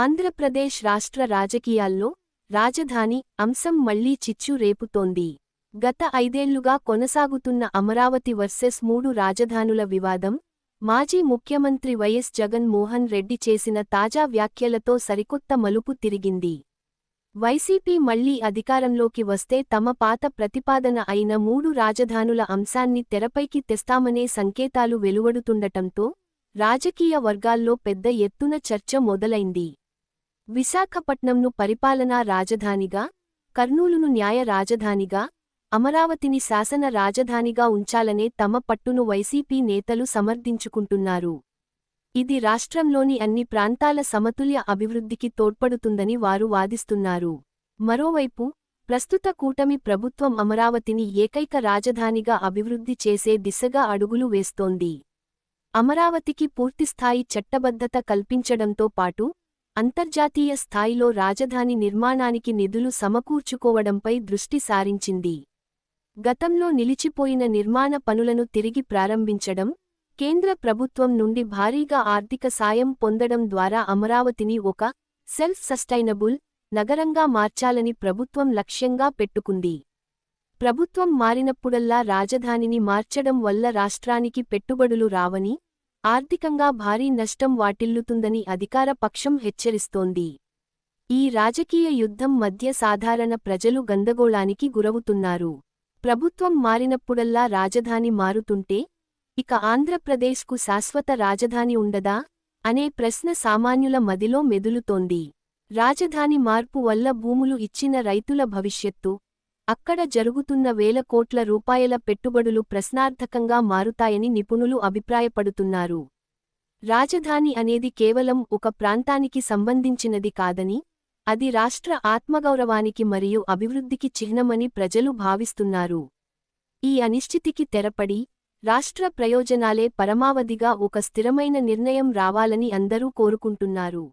ఆంధ్రప్రదేశ్ రాష్ట్ర రాజకీయాల్లో రాజధాని అంశం మళ్లీ చిచ్చు రేపుతోంది. గత 5 ఏళ్లుగా కొనసాగుతున్న అమరావతి వర్సెస్ 3 రాజధానుల వివాదం, మాజీ ముఖ్యమంత్రి వైఎస్ జగన్ మోహన్ రెడ్డి చేసిన తాజా వ్యాఖ్యలతో సరికొత్త మలుపు తిరిగింది. వైసీపీ మళ్లీ అధికారంలోకి వస్తే తమ పాత ప్రతిపాదన అయిన 3 రాజధానుల అంశాన్ని తెరపైకి తెస్తామనే సంకేతాలు వెలువడుతుండటంతో రాజకీయ వర్గాల్లో పెద్ద ఎత్తున చర్చ మొదలైంది. విశాఖపట్నంను పరిపాలనా రాజధానిగా, కర్నూలును న్యాయ రాజధానిగా, అమరావతిని శాసన రాజధానిగా ఉంచాలనే తమ పట్టును వైసీపీ నేతలు సమర్థించుకుంటున్నారు. ఇది రాష్ట్రంలోని అన్ని ప్రాంతాల సమతుల్య అభివృద్ధికి తోడ్పడుతుందని వారు వాదిస్తున్నారు. మరోవైపు, ప్రస్తుత కూటమి ప్రభుత్వం అమరావతిని ఏకైక రాజధానిగా అభివృద్ధి చేసే దిశగా అడుగులు వేస్తోంది. అమరావతికి పూర్తిస్థాయి చట్టబద్ధత కల్పించడంతో పాటు, అంతర్జాతీయ స్థాయిలో రాజధాని నిర్మాణానికి నిధులు సమకూర్చుకోవడంపై దృష్టి సారించింది. గతంలో నిలిచిపోయిన నిర్మాణ పనులను తిరిగి ప్రారంభించడం, కేంద్ర ప్రభుత్వం నుండి భారీగా ఆర్థిక సాయం పొందడం ద్వారా అమరావతిని ఒక సెల్ఫ్ సస్టైనబుల్ నగరంగా మార్చాలని ప్రభుత్వం లక్ష్యంగా పెట్టుకుంది. ప్రభుత్వం మారినప్పుడల్లా రాజధానిని మార్చడం వల్ల రాష్ట్రానికి పెట్టుబడులు రావని, ఆర్థికంగా భారీ నష్టం వాటిల్లుతుందని అధికార పక్షం హెచ్చరిస్తోంది. ఈ రాజకీయ యుద్ధం మధ్య సాధారణ ప్రజలు గందగోళానికి గురవుతున్నారు. ప్రభుత్వం మారినప్పుడల్లా రాజధాని మారుతుంటే, ఇక ఆంధ్రప్రదేశ్కు శాశ్వత రాజధాని ఉండదా అనే ప్రశ్న సామాన్యుల మదిలో మెదులుతోంది. రాజధాని మార్పు వల్ల భూములు ఇచ్చిన రైతుల భవిష్యత్తు, అక్కడ జరుగుతున్న వేల కోట్ల రూపాయల పెట్టుబడులు ప్రశ్నార్థకంగా మారుతాయని నిపుణులు అభిప్రాయపడుతున్నారు. రాజధాని అనేది కేవలం ఒక ప్రాంతానికి సంబంధించినది కాదని, అది రాష్ట్ర ఆత్మగౌరవానికి మరియు అభివృద్ధికి చిహ్నమని ప్రజలు భావిస్తున్నారు. ఈ అనిశ్చితికి తెరపడి, రాష్ట్ర ప్రయోజనాలే పరమావధిగా ఒక స్థిరమైన నిర్ణయం రావాలని అందరూ కోరుకుంటున్నారు.